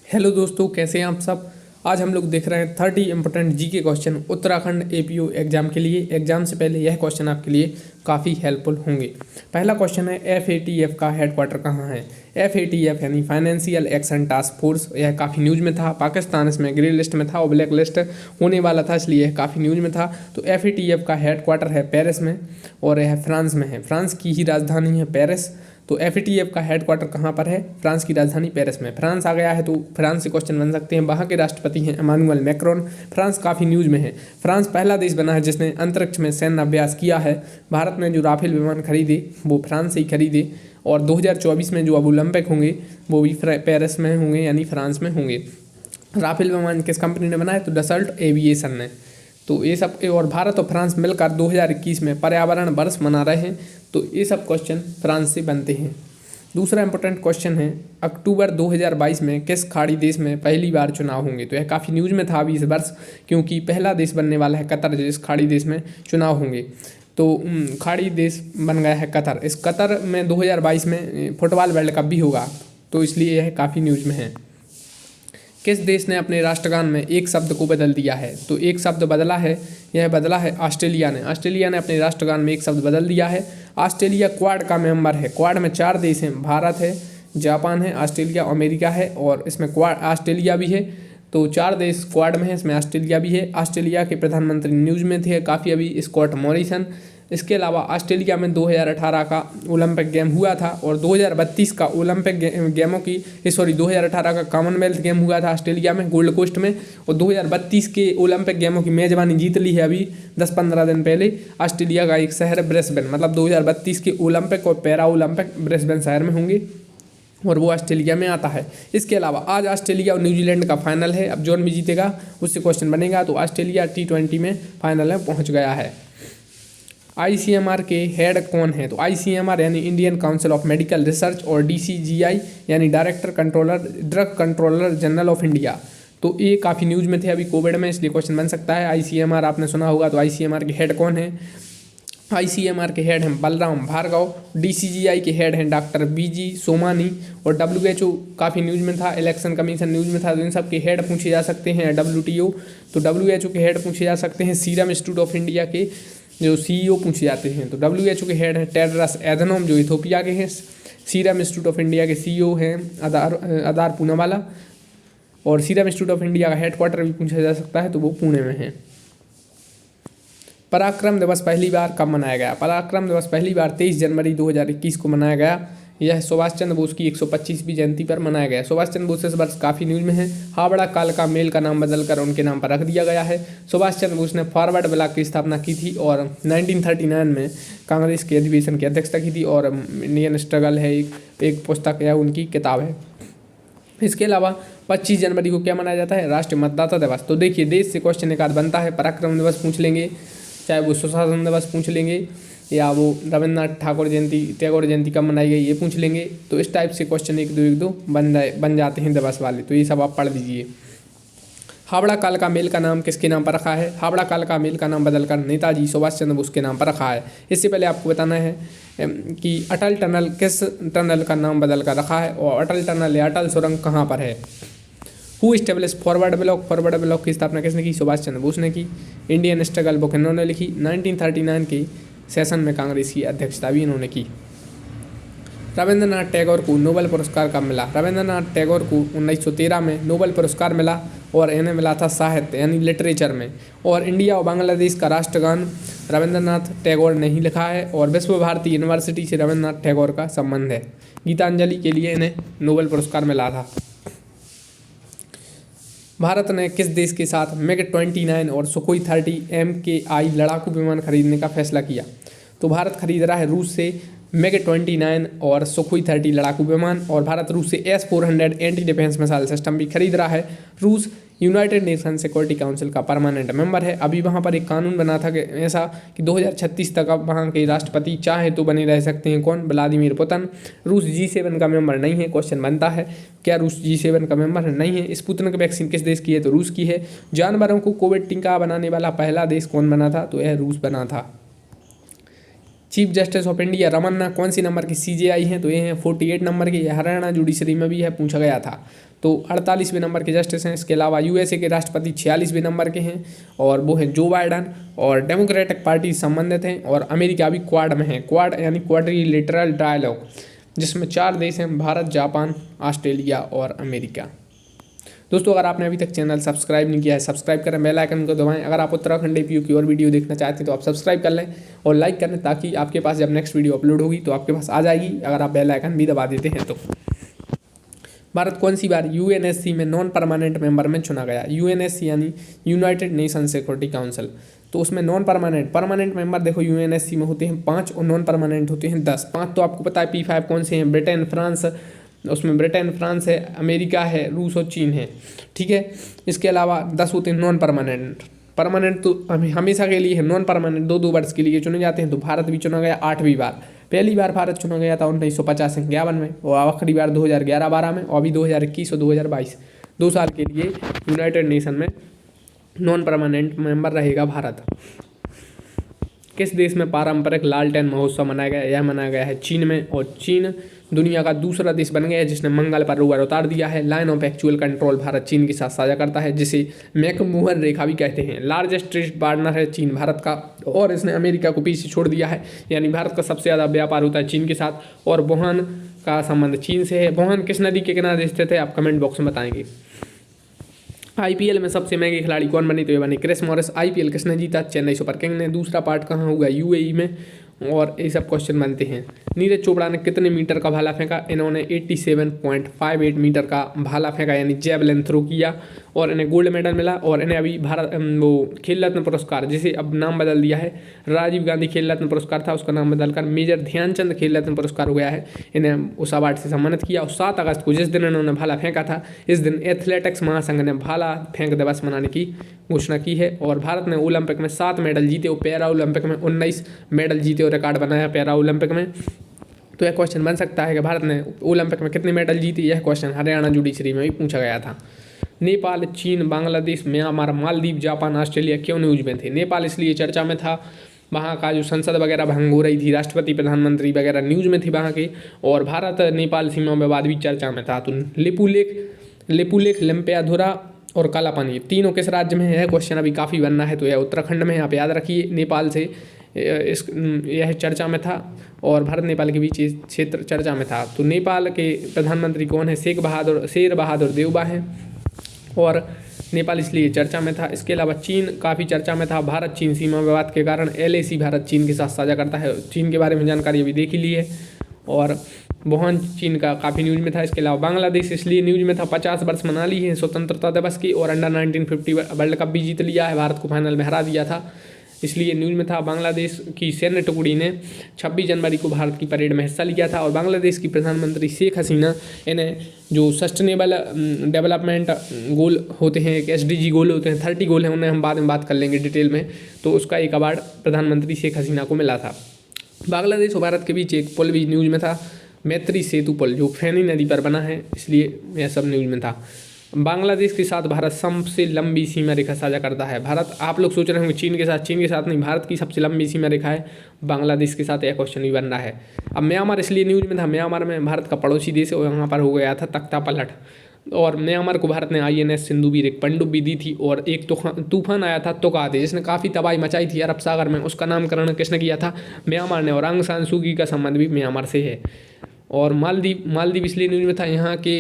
Hello दोस्तों, कैसे हैं आप सब। आज हम लोग देख रहे हैं 30 important GK question Uttarakhand APO exam के लिए। एग्जाम से पहले यह क्वेश्चन आपके लिए काफ़ी हेल्पफुल होंगे। पहला क्वेश्चन है, एफएटीएफ का हेडक्वार्टर कहाँ है। एफएटीएफ यानी फाइनेंशियल एक्शन टास्क फोर्स, यह काफ़ी न्यूज़ में था। पाकिस्तान इसमें ग्रे लिस्ट में था और ब्लैक लिस्ट होने वाला था, इसलिए यह काफ़ी न्यूज़ में था। तो एफएटीएफ का हेडक्वार्टर है पेरिस में और यह फ्रांस में है। फ्रांस की ही राजधानी है पेरिस। तो एफएटीएफ का हेडक्वार्टर कहाँ पर है? फ्रांस की राजधानी पेरिस में। फ्रांस आ गया है तो फ्रांस से क्वेश्चन बन सकते हैं। वहाँ के राष्ट्रपति हैं इमानुएल मैक्रोन। फ्रांस काफ़ी न्यूज़ में है। फ्रांस पहला देश बना है जिसने अंतरिक्ष में सैन्य अभ्यास किया है। भारत ने जो राफेल विमान खरीदे वो फ्रांस से ही खरीदे और 2024 में जो अब ओलंपिक होंगे वो भी पेरिस में होंगे, यानी फ्रांस में होंगे। राफेल विमान किस कंपनी ने बनाया? तो डसल्ट एविएशन ने। तो ये सब, और भारत और फ्रांस मिलकर 2021 में पर्यावरण वर्ष मना रहे हैं। तो ये सब क्वेश्चन फ्रांस से बनते हैं। दूसरा इंपॉर्टेंट क्वेश्चन है, अक्टूबर 2022 में किस खाड़ी देश में पहली बार चुनाव होंगे। तो यह काफ़ी न्यूज़ में था अभी इस वर्ष, क्योंकि पहला देश बनने वाला है कतर, जिस खाड़ी देश में चुनाव होंगे। तो खाड़ी देश बन गया है कतर। इस कतर में 2022 में फुटबॉल वर्ल्ड कप भी होगा, तो इसलिए यह काफ़ी न्यूज़ में है। किस देश ने अपने राष्ट्रगान में एक शब्द को बदल दिया है? तो एक शब्द बदला है, यह बदला है ऑस्ट्रेलिया ने। ऑस्ट्रेलिया ने अपने राष्ट्रगान में एक शब्द बदल दिया है। ऑस्ट्रेलिया क्वाड का मेंबर है। क्वाड में 4 देश हैं, भारत है, जापान है, ऑस्ट्रेलिया, अमेरिका है, और इसमें क्वाड ऑस्ट्रेलिया भी है। तो 4 देश क्वाड में है, इसमें ऑस्ट्रेलिया भी है। ऑस्ट्रेलिया के प्रधानमंत्री न्यूज़ में थे काफ़ी अभी, स्कॉट मॉरिसन। इसके अलावा ऑस्ट्रेलिया में 2018 का ओलंपिक गेम हुआ था और 2032 का ओलंपिक गेमों की 2018 का कॉमनवेल्थ गेम हुआ था ऑस्ट्रेलिया में, गोल्ड कोस्ट में। और 2032 के ओलंपिक गेमों की मेज़बानी जीत ली है अभी 10-15 दिन पहले ऑस्ट्रेलिया का एक शहर ब्रिस्बेन। मतलब 2032 के ओलंपिक और पैरा ओलंपिक ब्रिस्बेन शहर में होंगे और वो ऑस्ट्रेलिया में आता है। इसके अलावा आज ऑस्ट्रेलिया और न्यूजीलैंड का फाइनल है। अब जोन भी जीतेगा उससे क्वेश्चन बनेगा। तो ऑस्ट्रेलिया T20 में फाइनल में पहुँच गया है। आईसीएमआर के हेड कौन है? तो आईसीएमआर यानी Indian council of medical research और डीसीजीआई यानी director controller, drug controller general of India. तो ये काफ़ी न्यूज़ में थे अभी कोविड में, इसलिए क्वेश्चन बन सकता है। आईसीएमआर आपने सुना होगा। तो आईसीएमआर के हेड कौन है? आईसीएमआर के हेड हैं बलराम भार्गव। डीसीजीआई के हेड हैं डॉक्टर बीजी सोमानी। और डब्ल्यूएचओ काफ़ी न्यूज़ में था, इलेक्शन कमीशन न्यूज़ में था। तो इन सब के हेड पूछे जा सकते हैं। डब्ल्यूटीओ, तो डब्ल्यूएचओ के हेड पूछे जा सकते हैं। सीरम इंस्टीट्यूट ऑफ इंडिया के जो सीईओ पूछे जाते हैं। तो डब्ल्यूएचओ के हेड हैं टेड्रस एधनोम, जो इथोपिया के हैं। सीरम इंस्टीट्यूट ऑफ इंडिया के सीईओ हैं अदार पूनावाला। और सीरम इंस्टीट्यूट ऑफ इंडिया का हेडक्वार्टर भी पूछा जा सकता है, तो वो पुणे में है। पराक्रम दिवस पहली बार कब मनाया गया? पराक्रम दिवस पहली बार 23 जनवरी 2021 को मनाया गया। यह सुभाष चंद्र बोस की 125वीं जयंती पर मनाया गया। सुभाष चंद्र बोस इस वर्ष काफ़ी न्यूज़ में है। हावड़ा कालका मेल का नाम बदलकर उनके नाम पर रख दिया गया है। सुभाष चंद्र बोस ने फॉरवर्ड ब्लॉक की स्थापना की थी और 1939 में कांग्रेस के अधिवेशन की अध्यक्षता की थी। और इंडियन स्ट्रगल है एक पुस्तक है, उनकी किताब है। इसके अलावा 25 जनवरी को क्या मनाया जाता है? राष्ट्रीय मतदाता दिवस। तो देखिए, देश से क्वेश्चन एक आध बनता है। पराक्रम दिवस पूछ लेंगे, चाहे वो सुशासन दिवस पूछ लेंगे, या वो रविन्द्रनाथ टैगोर जयंती कब मनाई गई ये पूछ लेंगे। तो इस टाइप से क्वेश्चन एक दो बन जाते हैं दिवस वाले। तो ये सब आप पढ़ लीजिए। हावड़ा कालका मेल का नाम किसके नाम पर रखा है? हावड़ा कालका मेल का नाम बदलकर नेताजी सुभाष चंद्र बोस के नाम पर रखा है। इससे पहले आपको बताना है कि अटल टनल किस टनल का नाम बदल कर रखा है, और अटल टनल या अटल सुरंग कहाँ पर है। Who establish forward block? Forward block की स्थापना किसने की? सुभाष चंद्र बोस ने की। इंडियन स्ट्रगल बुक इन्होंने लिखी। 1939 के सेशन में कांग्रेस की अध्यक्षता भी इन्होंने की। रविंद्रनाथ टैगोर को नोबेल पुरस्कार कब मिला? रविंद्रनाथ टैगोर को 1913 में नोबेल पुरस्कार मिला और इन्हें मिला था साहित्य यानी लिटरेचर में। और इंडिया और बांग्लादेश का राष्ट्रगान रविंद्रनाथ टैगोर ने ही लिखा है। और विश्व भारती यूनिवर्सिटी से रविंद्रनाथ टैगोर का संबंध है। गीतांजलि के लिए इन्हें नोबेल पुरस्कार मिला था। भारत ने किस देश के साथ MiG-29 और सुखोई 30 MKI लड़ाकू विमान खरीदने का फैसला किया? तो भारत खरीद रहा है रूस से MiG-29 और सुखोई 30 लड़ाकू विमान। और भारत रूस से S-400 anti defence missile system भी खरीद रहा है। रूस यूनाइटेड नेशन सिक्योरिटी काउंसिल का परमानेंट मेंबर है। अभी वहाँ पर एक कानून बना था कि ऐसा कि 2036 तक अब वहाँ के राष्ट्रपति चाहे तो बने रह सकते हैं। कौन? Vladimir Putin. रूस G7 का मेंबर नहीं है। क्वेश्चन बनता है, क्या रूस G7 का मेंबर नहीं है? स्पुतनिक वैक्सीन किस देश की है? तो रूस की है। जानवरों को कोविड टीका बनाने वाला पहला देश कौन बना था? तो यह रूस बना था। Chief justice of India Ramana कौन सी नंबर की सीजेआई हैं, तो ये हैं 48 नंबर की। हरियाणा जुडिशरी में भी है, पूछा गया था, तो 48वें नंबर के जस्टिस हैं। इसके अलावा यूएसए के राष्ट्रपति 46वें नंबर के हैं और वो हैं जो बाइडन, और डेमोक्रेटिक पार्टी संबंधित हैं, और अमेरिका भी क्वाड में है। क्वाड यानी क्वाड्रिलेटरल डायलॉग, जिसमें 4 देश हैं, भारत, जापान, ऑस्ट्रेलिया और अमेरिका। दोस्तों अगर आपने अभी तक चैनल सब्सक्राइब नहीं किया है, सब्सक्राइब करें, बेल आइकन को दबाएं। अगर आप उत्तराखंड एपीयू की और वीडियो देखना चाहते हैं तो आप सब्सक्राइब कर लें और लाइक करें, ताकि आपके पास जब नेक्स्ट वीडियो अपलोड होगी तो आपके पास आ जाएगी, अगर आप बेल आइकन भी दबा देते हैं तो। भारत कौन सी बार यूएनएससी में नॉन परमानेंट मेंबर में चुना गया? यूएनएससी यानी यूनाइटेड नेशन सिक्योरिटी काउंसिल, तो उसमें नॉन परमानेंट मेंबर देखो यूएनएससी में होते हैं 5 और नॉन परमानेंट होते हैं 10। 5 तो आपको पता है P5 कौन से हैं, ब्रिटेन, फ्रांस, उसमें ब्रिटेन, फ्रांस है, अमेरिका है, रूस और चीन है, ठीक है। इसके अलावा 10 होते हैं नॉन परमानेंट। परमानेंट तो हमेशा के लिए है, नॉन परमानेंट 2-2 वर्ष के लिए चुने जाते हैं। तो भारत भी चुना गया 8वीं बार। पहली बार भारत चुना गया था 1950-51 में, और आखिरी बार 2011-12 में, और अभी 2021 और 2022 2 साल के लिए यूनाइटेड नेशन में नॉन परमानेंट मेंबर रहेगा भारत। किस देश में पारंपरिक लालटेन महोत्सव मनाया गया? यह मनाया गया है चीन में, और चीन दुनिया का दूसरा देश बन गया है जिसने मंगल पर रोवर उतार दिया है। Line of actual control Bharat चीन के साथ साझा करता है, जिसे मैकमोहन रेखा भी कहते हैं। लार्जेस्ट ट्रेड पार्टनर है चीन भारत का, और इसने अमेरिका को पीछे छोड़ दिया है, यानी भारत का सबसे ज़्यादा व्यापार होता है चीन के साथ, और वुहान का संबंध चीन से है। वुहान किस नदी के किनारे स्थित है, आप कमेंट बॉक्स में बताएंगे। आईपीएल में सबसे महंगे खिलाड़ी कौन बने? तो ये बने क्रिस मॉरिस। आईपीएल किसने जीता? चेन्नई सुपर किंग ने। दूसरा पार्ट कहाँ हुआ? यूएई में, और ये सब क्वेश्चन बनते हैं। नीरज चोपड़ा ने कितने मीटर का भाला फेंका? इन्होंने 87.58 मीटर का भाला फेंका, यानी जैवलिन थ्रो किया, और इन्हें गोल्ड मेडल मिला। और इन्हें अभी भारत वो खेल रत्न पुरस्कार, जिसे अब नाम बदल दिया है, राजीव गांधी खेल रत्न पुरस्कार था, उसका नाम बदलकर मेजर ध्यानचंद खेल रत्न पुरस्कार हो गया है। इन्हें उस अवार्ड से सम्मानित किया। और 7 अगस्त को, जिस दिन इन्होंने भाला फेंका था, इस दिन एथलेटिक्स महासंघ ने भाला फेंक दिवस मनाने की घोषणा की है। और भारत ने ओलंपिक में 7 मेडल जीते, और पैरा ओलंपिक में 19 मेडल जीते और रिकॉर्ड बनाया पैरा ओलंपिक में। तो यह क्वेश्चन बन सकता है कि भारत ने ओलंपिक में कितने मेडल जीते। यह क्वेश्चन हरियाणा जुडिशरी में भी पूछा गया था। नेपाल, चीन, Bangladesh, Myanmar, Maldives, Japan, Australia क्यों न्यूज में थे? नेपाल इसलिए चर्चा में था, वहाँ का जो संसद वगैरह भंग हो रही थी, राष्ट्रपति प्रधानमंत्री वगैरह न्यूज़ में थे वहाँ के। और भारत नेपाल सीमा विवाद भी चर्चा में था। तो लिपुलेख, लंप्याधुरा और कालापानी, तीनों किस राज्य में है? क्वेश्चन अभी काफ़ी बनना है, तो यह उत्तराखंड में, आप याद रखिए। नेपाल से यह चर्चा में था, और भारत नेपाल के बीच क्षेत्र चर्चा में था। तो नेपाल के प्रधानमंत्री कौन है? शेर बहादुर देउबा हैं, और नेपाल इसलिए चर्चा में था। इसके अलावा चीन काफ़ी चर्चा में था। भारत चीन सीमा विवाद के कारण LAC भारत चीन के साथ साझा करता है। चीन के बारे में जानकारी अभी देख ही ली है। और वुहान चीन का काफ़ी न्यूज़ में था। इसके अलावा बांग्लादेश इसलिए न्यूज़ में था, 50 वर्ष मना ली है स्वतंत्रता दिवस की, और अंडर 1950 वर्ल्ड कप भी जीत लिया है, भारत को फाइनल में हरा दिया था, इसलिए न्यूज़ में था। बांग्लादेश की सैन्य टुकड़ी ने 26 जनवरी को भारत की परेड में हिस्सा लिया था। और बांग्लादेश की प्रधानमंत्री शेख हसीना, इन्हें जो सस्टेनेबल डेवलपमेंट गोल होते हैं, एक SDG गोल होते हैं, 30 गोल हैं, उन्हें हम बाद में बात कर लेंगे डिटेल में। तो उसका एक अवार्ड प्रधानमंत्री शेख हसीना को मिला था। बांग्लादेश और भारत के बीच एक पुल भी न्यूज़ में था, मैत्री सेतु पुल, जो फेनी नदी पर बना है, इसलिए यह सब न्यूज़ में था। बांग्लादेश के साथ भारत सबसे लंबी सीमा रेखा साझा करता है। भारत, आप लोग सोच रहे होंगे चीन के साथ नहीं, भारत की सबसे लंबी सीमा रेखा है बांग्लादेश के साथ। यह क्वेश्चन भी बन रहा है। अब म्यांमार इसलिए न्यूज़ में था, म्यांमार में भारत का पड़ोसी देश है, और यहाँ पर हो गया था तख्ता पलट, और म्यांमार को भारत ने INS सिंधुवीर एक पनडुब्बी दी थी, और एक तूफान आया था तुकाते, जिसने काफ़ी तबाही मचाई थी अरब सागर में। उसका नामकरण किसने किया था? म्यांमार ने। और आंग सान सू की का संबंध भी म्यांमार से है। और मालदीव इसलिए न्यूज़ में था, यहाँ के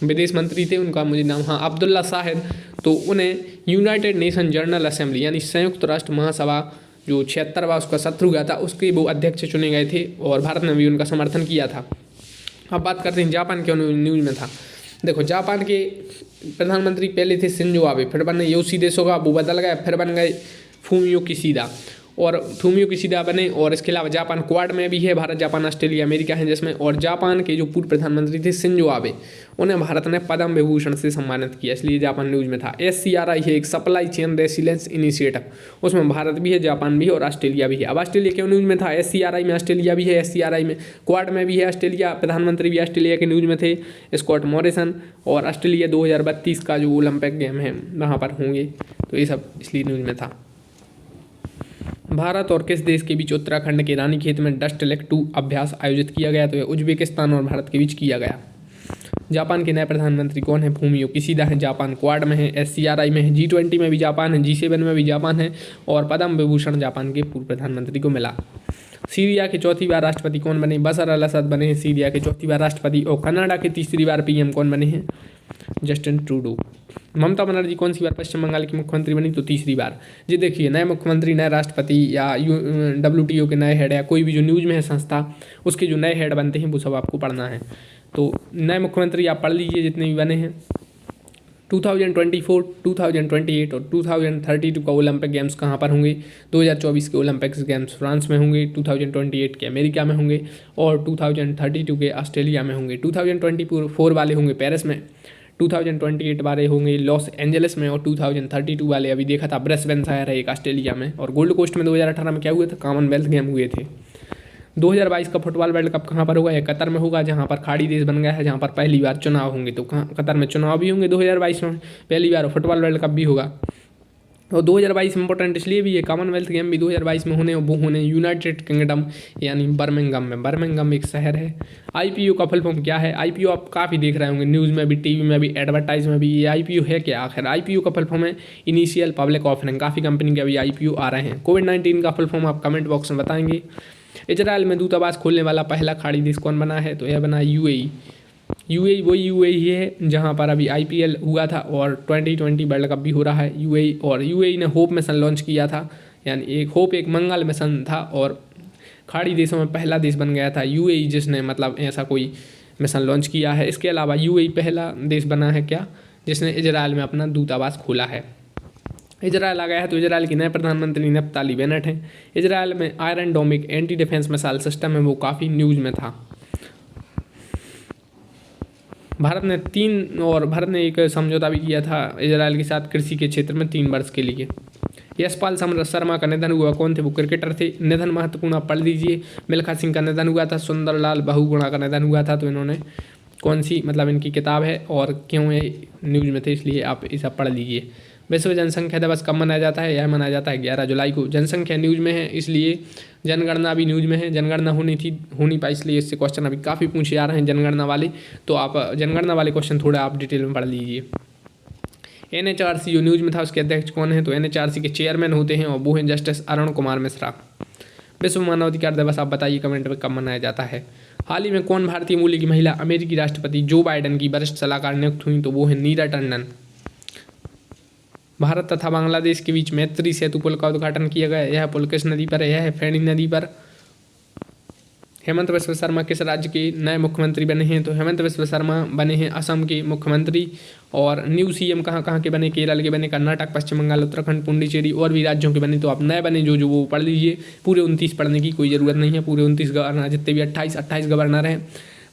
विदेश मंत्री थे, उनका मुझे नाम, हाँ, अब्दुल्ला शाहिद। तो उन्हें यूनाइटेड नेशन जनरल असेंबली, यानी संयुक्त राष्ट्र महासभा जो 76वां उसका सत्र हुआ था, उसके वो अध्यक्ष चुने गए थे, और भारत ने भी उनका समर्थन किया था। अब बात करते हैं जापान क्यों न्यूज़ में था। देखो, जापान के प्रधानमंत्री पहले थे शिंजो आबे, फिर बने योशिहिदे सुगा, वो बदल गए, फिर बन गए फूमियो किशिदा, और फूमियो किशिदा बने। और इसके अलावा जापान क्वाड में भी है, भारत, जापान, ऑस्ट्रेलिया, अमेरिका है जिसमें। और जापान के जो पूर्व प्रधानमंत्री थे शिंजो आबे, उन्हें भारत ने पद्म विभूषण से सम्मानित किया, इसलिए जापान न्यूज़ में था। SCRI है एक सप्लाई चेन रेसिलेंस इनिशिएटिव, उसमें भारत भी है, जापान भी है, और ऑस्ट्रेलिया भी है। अब ऑस्ट्रेलिया क्यों न्यूज़ में था? SCRI में ऑस्ट्रेलिया भी है, SCRI में क्वाड में भी है ऑस्ट्रेलिया, प्रधानमंत्री भी ऑस्ट्रेलिया के न्यूज़ में थे, स्कॉट मॉरिसन। और ऑस्ट्रेलिया 2032 का जो ओलंपिक गेम है वहाँ पर होंगे, तो ये सब इसलिए न्यूज़ में था। भारत और किस देश के बीच उत्तराखंड के रानीखेत में डस्ट लेक 2 अभ्यास आयोजित किया गया? तो यह उज्बेकिस्तान और भारत के बीच किया गया। जापान के नए प्रधानमंत्री कौन है? फूमियो किशिदा है। जापान क्वाड में है, SCRI में है, G20 में भी जापान है, G7 में भी जापान है और पद्म विभूषण जापान के पूर्व प्रधानमंत्री को मिला। सीरिया के चौथी बार राष्ट्रपति कौन बने? बशर अल असद बने हैं सीरिया के चौथी बार राष्ट्रपति। और कनाडा के तीसरी बार PM कौन बने हैं? Justin Trudeau. ममता बनर्जी कौन सी बार पश्चिम बंगाल की मुख्यमंत्री बनी? तो तीसरी बार। जी देखिए, नए मुख्यमंत्री, नए राष्ट्रपति या WTO के नए हेड या कोई भी जो न्यूज़ में है संस्था, उसके जो नए हेड बनते हैं वो सब आपको पढ़ना है। तो नए मुख्यमंत्री आप पढ़ लीजिए जितने भी बने हैं। 2024, 2028 और 2032 का ओलंपिक गेम्स कहाँ पर होंगे? 2024 के ओलंपिक्स गेम्स फ्रांस में होंगे, 2028 के अमेरिका में होंगे और 2032 के ऑस्ट्रेलिया में होंगे। 2024 वाले होंगे पेरिस में, 2028 वाले होंगे लॉस एंजलिस में और 2032 वाले अभी देखा था ब्रिस्बेन शहर है एक ऑस्ट्रेलिया में। और गोल्ड कोस्ट में 2018 में क्या हुए थे? कॉमनवेल्थ गेम हुए थे। 2022 का फुटबॉल वर्ल्ड कप कहाँ पर होगा? यह कतर में होगा, जहाँ पर खाड़ी देश बन गया है, जहाँ पर पहली बार चुनाव होंगे। तो कहाँ कतर में चुनाव भी होंगे 2022 में पहली बार, और फुटबॉल वर्ल्ड कप भी होगा। और 2022 में इंपॉर्टेंट इसलिए भी है, कॉमनवेल्थ गेम भी 2022 में होने, वो होने यूनाइटेड किंगडम यानी बर्मिंघम में। बर्मिंघम एक शहर है। IPO का फुल फॉर्म क्या है? IPO आप काफ़ी देख रहे होंगे न्यूज़ में भी, TV में भी, एडवर्टाइज में भी। ये IPO है क्या आखिर? IPO का फुल फॉर्म है इनिशियल पब्लिक ऑफरिंग। काफ़ी कंपनी के अभी IPO आ रहे हैं। कोविड-19 का फुल फॉर्म आप कमेंट बॉक्स में बताएंगे। इजराइल में दूतावास खोलने वाला पहला खाड़ी देश कौन बना है? तो यह बना UAE। UAE वही UAE है जहाँ पर अभी IPL हुआ था और 2020 वर्ल्ड कप भी हो रहा है। UAE और UAE ने होप मिशन लॉन्च किया था, यानी एक मंगल मिशन था और खाड़ी देशों में पहला देश बन गया था UAE, जिसने मतलब ऐसा कोई मिशन लॉन्च किया है। इसके अलावा UAE पहला देश बना है क्या, जिसने इजराइल में अपना दूतावास खोला है। इजराइल आ गया है तो इजराइल के नए प्रधानमंत्री नफ्ताली बेनेट हैं। इजराइल में Iron Dome anti defence missile system है, वो काफ़ी न्यूज़ में था। भारत ने एक समझौता भी किया था इजराइल के साथ कृषि के क्षेत्र में 3 वर्ष के लिए। यशपाल शर्मा का निधन हुआ। कौन थे? वो क्रिकेटर थे। निधन महत्वपूर्ण आप पढ़ लीजिए। मिल्खा सिंह का निधन हुआ था। सुंदरलाल बहुगुणा का निधन हुआ था। तो इन्होंने कौन सी मतलब इनकी किताब है और क्यों ये न्यूज़ में थे, इसलिए आप इसे पढ़ लीजिए। विश्व जनसंख्या दिवस कब मनाया जाता है? यह मनाया जाता है 11 जुलाई को। जनसंख्या न्यूज़ में है इसलिए जनगणना भी न्यूज़ में है। जनगणना होनी पाई, इसलिए इससे क्वेश्चन अभी काफ़ी पूछे जा रहे हैं जनगणना वाले। तो आप जनगणना वाले क्वेश्चन थोड़ा आप डिटेल में पढ़ लीजिए। NHRC जो न्यूज़ में था उसके अध्यक्ष कौन है? तो NHRC के चेयरमैन होते हैं और वो हैं जस्टिस अरुण कुमार मिश्रा। विश्व मानवाधिकार दिवस आप बताइए कमेंट में कब मनाया जाता है। हाल ही में कौन भारतीय मूल की महिला अमेरिकी राष्ट्रपति जो बाइडेन की वरिष्ठ सलाहकार नियुक्त हुई? तो वो है नीरा टंडन। भारत तथा बांग्लादेश के बीच मैत्री सेतु पुल का उद्घाटन किया गया। यह पुल किस नदी पर है? यह है फेनी नदी पर। हेमंत बिस्व शर्मा किस राज्य के नए मुख्यमंत्री बने हैं? तो हेमंत बिस्व शर्मा बने हैं असम के मुख्यमंत्री। और न्यू CM कहाँ के बने? केरल के बने, कर्नाटक, पश्चिम बंगाल, उत्तराखंड, पुडुचेरी और भी राज्यों के बने। तो आप नए बने जो वो पढ़ लीजिए। पूरे 29 पढ़ने की कोई ज़रूरत नहीं है। पूरे 29 गवर्नर, जितने भी 28 गवर्नर हैं,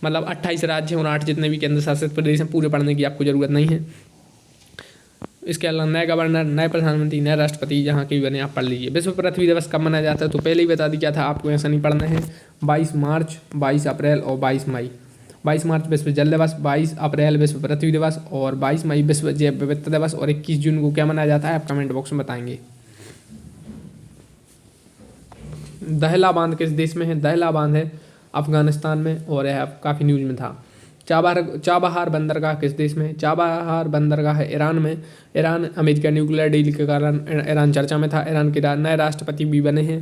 मतलब 28 राज्य हैं और 8 जितने भी केंद्र शासित प्रदेश हैं, पूरे पढ़ने की आपको ज़रूरत नहीं है। इसके अलावा नए गवर्नर, नए प्रधानमंत्री, नए राष्ट्रपति जहाँ के भी बने आप पढ़ लीजिए। विश्व पृथ्वी दिवस कब मनाया जाता है? तो पहले ही बता दिया था आपको, ऐसा नहीं पढ़ना है। 22 मार्च, 22 अप्रैल और 22 मई। 22 मार्च विश्व जल दिवस, 22 अप्रैल विश्व पृथ्वी दिवस और 22 मई विश्व जैव विविधता दिवस और 21 जून को क्या मनाया जाता है आप कमेंट बॉक्स में बताएंगे। दहला बांध किस देश में है? दहला बांध है अफगानिस्तान में और यह काफ़ी न्यूज़ में था। चाबहार बंदरगाह किस देश में? चाबहार बंदरगाह है ईरान में। ईरान अमेरिका न्यूक्लियर डील के कारण ईरान चर्चा में था। ईरान के नए राष्ट्रपति भी बने हैं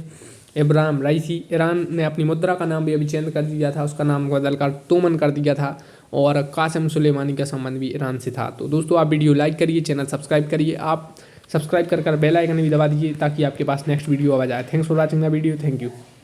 इब्राहिम राइसी। ईरान ने अपनी मुद्रा का नाम भी अभी चेंज कर दिया था, उसका नाम बदल कर तोमन कर दिया था। और कासिम सुलेमानी का संबंध भी ईरान से था। तो दोस्तों आप वीडियो लाइक करिए, चैनल सब्सक्राइब करिए। आप सब्सक्राइब कर बेल आइकन भी दबा दीजिए ताकि आपके पास नेक्स्ट वीडियो आ जाए। Thanks for watching the video. Thank you.